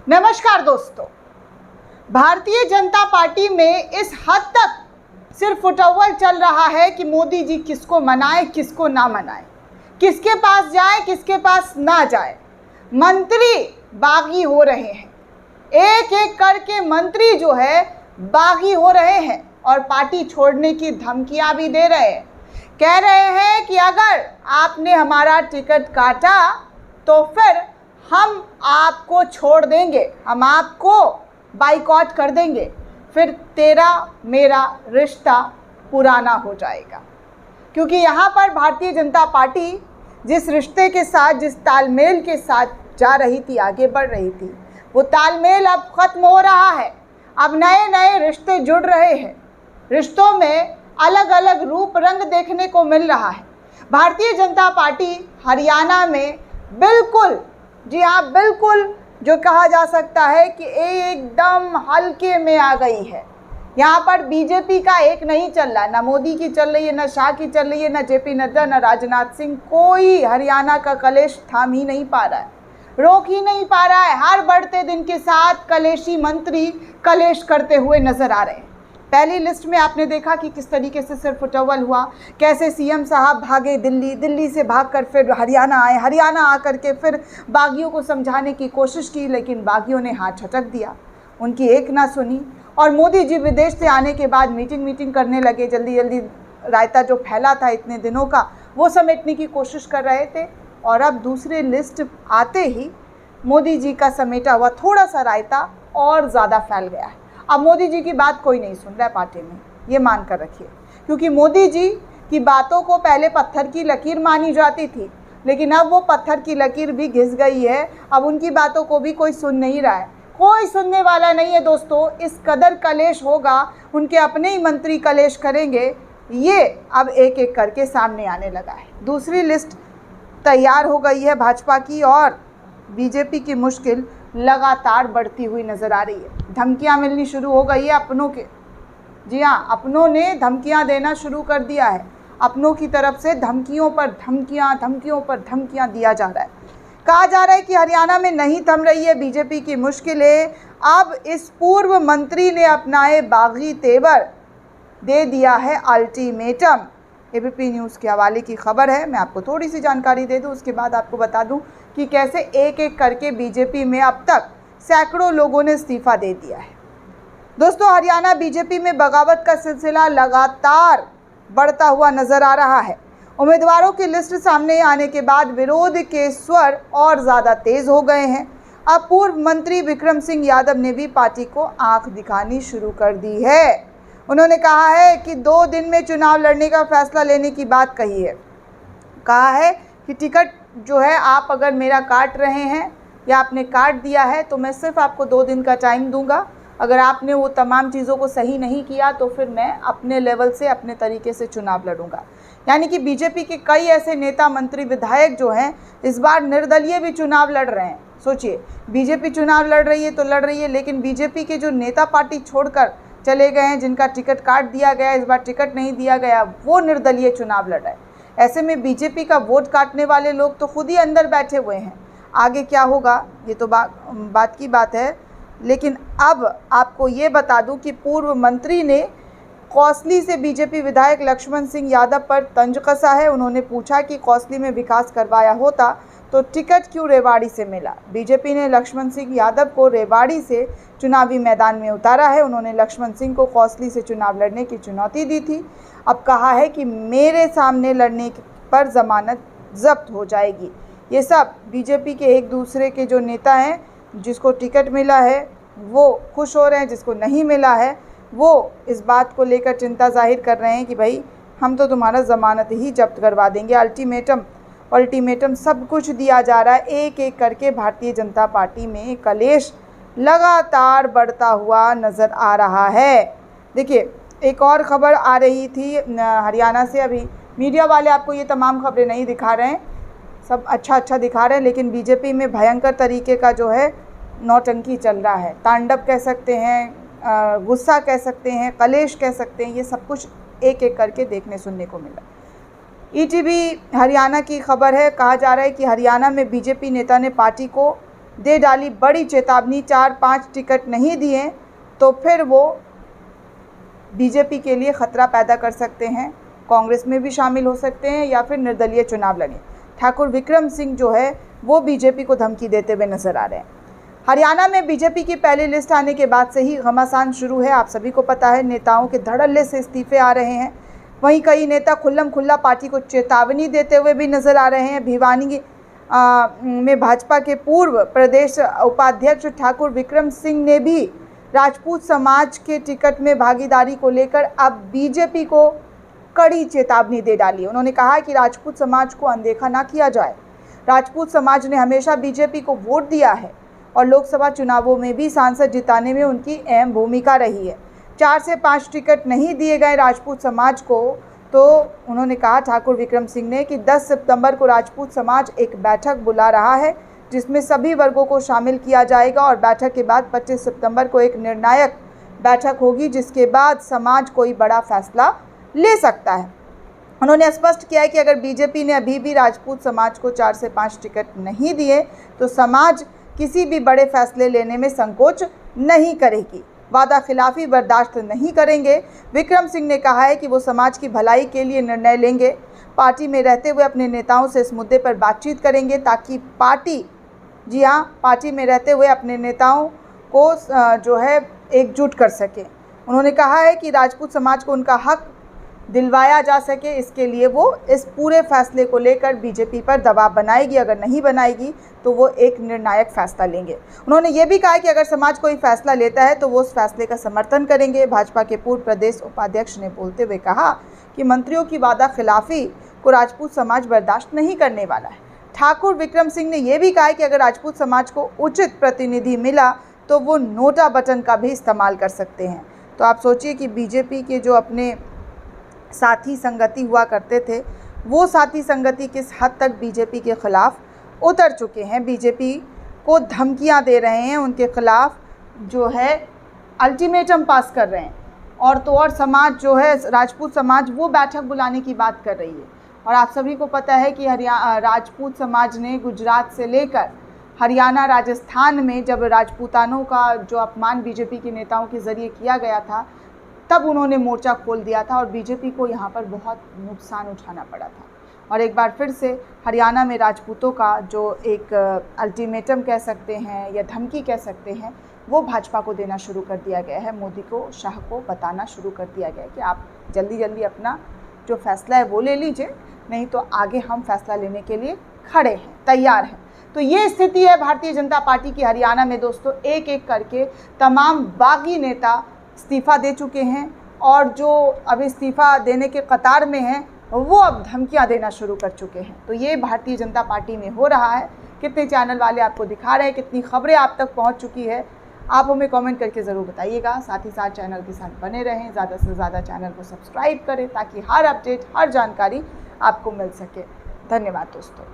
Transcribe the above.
नमस्कार दोस्तों, भारतीय जनता पार्टी में इस हद तक सिर्फ फुटअव्वल चल रहा है कि मोदी जी किसको मनाए किसको ना मनाए, किसके पास जाए किसके पास ना जाए। मंत्री बागी हो रहे हैं, एक एक करके मंत्री जो है बागी हो रहे हैं और पार्टी छोड़ने की धमकियां भी दे रहे हैं। कह रहे हैं कि अगर आपने हमारा टिकट काटा तो फिर हम आपको छोड़ देंगे, हम आपको बाइकआउट कर देंगे, फिर तेरा मेरा रिश्ता पुराना हो जाएगा। क्योंकि यहाँ पर भारतीय जनता पार्टी जिस रिश्ते के साथ, जिस तालमेल के साथ जा रही थी, आगे बढ़ रही थी, वो तालमेल अब ख़त्म हो रहा है। अब नए नए रिश्ते जुड़ रहे हैं, रिश्तों में अलग अलग रूप रंग देखने को मिल रहा है। भारतीय जनता पार्टी हरियाणा में बिल्कुल, जी हाँ बिल्कुल, जो कहा जा सकता है कि एकदम हल्के में आ गई है। यहाँ पर बीजेपी का एक नहीं चल रहा, ना मोदी की चल रही है, ना शाह की चल रही है, ना जेपी नड्डा, ना राजनाथ सिंह। कोई हरियाणा का कलेश थाम ही नहीं पा रहा है, रोक ही नहीं पा रहा है। हर बढ़ते दिन के साथ कलेशी मंत्री कलेश करते हुए नजर आ रहे हैं। पहली लिस्ट में आपने देखा कि किस तरीके से सिर्फ फुटअव्वल हुआ, कैसे सीएम साहब भागे दिल्ली, दिल्ली से भागकर फिर हरियाणा आए, हरियाणा आकर के फिर बागियों को समझाने की कोशिश की, लेकिन बागियों ने हाथ झटक दिया, उनकी एक ना सुनी। और मोदी जी विदेश से आने के बाद मीटिंग करने लगे, जल्दी जल्दी रायता जो फैला था इतने दिनों का वो समेटने की कोशिश कर रहे थे। और अब दूसरी लिस्ट आते ही मोदी जी का समेटा हुआ थोड़ा सा रायता और ज़्यादा फैल गया है। अब मोदी जी की बात कोई नहीं सुन रहा है पार्टी में, ये मान कर रखिए। क्योंकि मोदी जी की बातों को पहले पत्थर की लकीर मानी जाती थी, लेकिन अब वो पत्थर की लकीर भी घिस गई है। अब उनकी बातों को भी कोई सुन नहीं रहा है, कोई सुनने वाला नहीं है दोस्तों। इस कदर कलेश होगा, उनके अपने ही मंत्री कलेश करेंगे, ये अब एक एक करके सामने आने लगा है। दूसरी लिस्ट तैयार हो गई है भाजपा की, और बीजेपी की मुश्किल लगातार बढ़ती हुई नज़र आ रही है। धमकियां मिलनी शुरू हो गई है अपनों के, जी हाँ, अपनों ने धमकियां देना शुरू कर दिया है। अपनों की तरफ से धमकियों पर धमकियां, धमकियों पर धमकियां दिया जा रहा है। कहा जा रहा है कि हरियाणा में नहीं थम रही है बीजेपी की मुश्किलें। अब इस पूर्व मंत्री ने अपनाए बागी तेवर, दे दिया है अल्टीमेटम। एबीपी न्यूज़ के हवाले की खबर है, मैं आपको थोड़ी सी जानकारी दे दूं, उसके बाद आपको बता दूं कि कैसे एक एक करके बीजेपी में अब तक सैकड़ों लोगों ने इस्तीफ़ा दे दिया है। दोस्तों, हरियाणा बीजेपी में बगावत का सिलसिला लगातार बढ़ता हुआ नज़र आ रहा है। उम्मीदवारों की लिस्ट सामने आने के बाद विरोध के स्वर और ज़्यादा तेज़ हो गए हैं। अब पूर्व मंत्री विक्रम सिंह यादव ने भी पार्टी को आंख दिखानी शुरू कर दी है। उन्होंने कहा है कि 2 दिन में चुनाव लड़ने का फैसला लेने की बात कही है। कहा है कि टिकट जो है, आप अगर मेरा काट रहे हैं या आपने काट दिया है तो मैं सिर्फ आपको 2 दिन का टाइम दूंगा। अगर आपने वो तमाम चीज़ों को सही नहीं किया तो फिर मैं अपने लेवल से, अपने तरीके से चुनाव लड़ूंगा। यानी कि बीजेपी के कई ऐसे नेता, मंत्री, विधायक जो हैं इस बार निर्दलीय भी चुनाव लड़ रहे हैं। सोचिए, बीजेपी चुनाव लड़ रही है तो लड़ रही है, लेकिन बीजेपी के जो नेता पार्टी छोड़कर चले गए हैं, जिनका टिकट काट दिया गया, इस बार टिकट नहीं दिया गया, वो निर्दलीय चुनाव लड़ रहे हैं। ऐसे में बीजेपी का वोट काटने वाले लोग तो खुद ही अंदर बैठे हुए हैं। आगे क्या होगा ये तो बात की बात है। लेकिन अब आपको ये बता दूं कि पूर्व मंत्री ने कौसली से बीजेपी विधायक लक्ष्मण सिंह यादव पर तंज कसा है। उन्होंने पूछा कि कौसली में विकास करवाया होता तो टिकट क्यों रेवाड़ी से मिला। बीजेपी ने लक्ष्मण सिंह यादव को रेवाड़ी से चुनावी मैदान में उतारा है। उन्होंने लक्ष्मण सिंह को कौसली से चुनाव लड़ने की चुनौती दी थी। अब कहा है कि मेरे सामने लड़ने पर जमानत जब्त हो जाएगी। ये सब बीजेपी के एक दूसरे के जो नेता हैं, जिसको टिकट मिला है वो खुश हो रहे हैं, जिसको नहीं मिला है वो इस बात को लेकर चिंता जाहिर कर रहे हैं कि भाई हम तो तुम्हारा ज़मानत ही जब्त करवा देंगे। अल्टीमेटम सब कुछ दिया जा रहा है। एक एक करके भारतीय जनता पार्टी में कलेश लगातार बढ़ता हुआ नज़र आ रहा है। देखिए, एक और ख़बर आ रही थी हरियाणा से। अभी मीडिया वाले आपको ये तमाम खबरें नहीं दिखा रहे हैं, सब अच्छा दिखा रहे हैं, लेकिन बीजेपी में भयंकर तरीके का जो है नौटंकी चल रहा है। तांडव कह सकते हैं, गुस्सा कह सकते हैं, कलेश कह सकते हैं, ये सब कुछ एक एक करके देखने सुनने को मिला। ईटीवी हरियाणा की खबर है। कहा जा रहा है कि हरियाणा में बीजेपी नेता ने पार्टी को दे डाली बड़ी चेतावनी, 4-5 टिकट नहीं दिए तो फिर वो बीजेपी के लिए खतरा पैदा कर सकते हैं, कांग्रेस में भी शामिल हो सकते हैं या फिर निर्दलीय चुनाव लड़ें। ठाकुर विक्रम सिंह जो है वो बीजेपी को धमकी देते हुए नजर आ रहे हैं। हरियाणा में बीजेपी की पहली लिस्ट आने के बाद से ही घमासान शुरू है। आप सभी को पता है, नेताओं के धड़ल्ले से इस्तीफे आ रहे हैं। वहीं कई नेता खुल्लम खुल्ला पार्टी को चेतावनी देते हुए भी नजर आ रहे हैं। भिवानी में भाजपा के पूर्व प्रदेश उपाध्यक्ष ठाकुर विक्रम सिंह ने भी राजपूत समाज के टिकट में भागीदारी को लेकर अब बीजेपी को कड़ी चेतावनी दे डाली। उन्होंने कहा कि राजपूत समाज को अनदेखा ना किया जाए। राजपूत समाज ने हमेशा बीजेपी को वोट दिया है और लोकसभा चुनावों में भी सांसद जिताने में उनकी अहम भूमिका रही है। 4 से 5 टिकट नहीं दिए गए राजपूत समाज को, तो उन्होंने कहा ठाकुर विक्रम सिंह ने कि 10 सितंबर को राजपूत समाज एक बैठक बुला रहा है जिसमें सभी वर्गों को शामिल किया जाएगा और बैठक के बाद 25 सितंबर को एक निर्णायक बैठक होगी जिसके बाद समाज कोई बड़ा फैसला ले सकता है। उन्होंने स्पष्ट किया है कि अगर बीजेपी ने अभी भी राजपूत समाज को 4 से 5 टिकट नहीं दिए तो समाज किसी भी बड़े फैसले लेने में संकोच नहीं करेगी, वादा खिलाफी बर्दाश्त नहीं करेंगे। विक्रम सिंह ने कहा है कि वो समाज की भलाई के लिए निर्णय लेंगे। पार्टी में रहते हुए अपने नेताओं से इस मुद्दे पर बातचीत करेंगे ताकि पार्टी में रहते हुए अपने नेताओं को जो है एकजुट कर सके। उन्होंने कहा है कि राजपूत समाज को उनका हक दिलवाया जा सके, इसके लिए वो इस पूरे फैसले को लेकर बीजेपी पर दबाव बनाएगी। अगर नहीं बनाएगी तो वो एक निर्णायक फैसला लेंगे। उन्होंने ये भी कहा कि अगर समाज कोई फैसला लेता है तो वो उस फैसले का समर्थन करेंगे। भाजपा के पूर्व प्रदेश उपाध्यक्ष ने बोलते हुए कहा कि मंत्रियों की वादा खिलाफी को राजपूत समाज बर्दाश्त नहीं करने वाला है। ठाकुर विक्रम सिंह ने यह भी कहा कि अगर राजपूत समाज को उचित प्रतिनिधि मिला तो वो नोटा बटन का भी इस्तेमाल कर सकते हैं। तो आप सोचिए कि बीजेपी के जो अपने साथी संगति हुआ करते थे, वो साथी संगति किस हद तक बीजेपी के खिलाफ उतर चुके हैं, बीजेपी को धमकियां दे रहे हैं, उनके खिलाफ जो है अल्टीमेटम पास कर रहे हैं। और तो और समाज जो है राजपूत समाज वो बैठक बुलाने की बात कर रही है। और आप सभी को पता है कि राजपूत समाज ने गुजरात से लेकर हरियाणा, राजस्थान में जब राजपूतानों का जो अपमान बीजेपी के नेताओं के ज़रिए किया गया था तब उन्होंने मोर्चा खोल दिया था और बीजेपी को यहाँ पर बहुत नुकसान उठाना पड़ा था। और एक बार फिर से हरियाणा में राजपूतों का जो एक अल्टीमेटम कह सकते हैं या धमकी कह सकते हैं वो भाजपा को देना शुरू कर दिया गया है। मोदी को, शाह को बताना शुरू कर दिया गया है कि आप जल्दी जल्दी अपना जो फैसला है वो ले लीजिए, नहीं तो आगे हम फैसला लेने के लिए खड़े हैं, तैयार हैं। तो ये स्थिति है भारतीय जनता पार्टी की हरियाणा में दोस्तों। एक एक करके तमाम बागी नेता इस्तीफ़ा दे चुके हैं और जो अब इस्तीफ़ा देने के कतार में हैं वो अब धमकियां देना शुरू कर चुके हैं। तो ये भारतीय जनता पार्टी में हो रहा है। कितने चैनल वाले आपको दिखा रहे हैं, कितनी खबरें आप तक पहुंच चुकी है, आप हमें कमेंट करके ज़रूर बताइएगा। साथ ही साथ चैनल के साथ बने रहें, ज़्यादा से ज़्यादा चैनल को सब्सक्राइब करें ताकि हर अपडेट, हर जानकारी आपको मिल सके। धन्यवाद दोस्तों।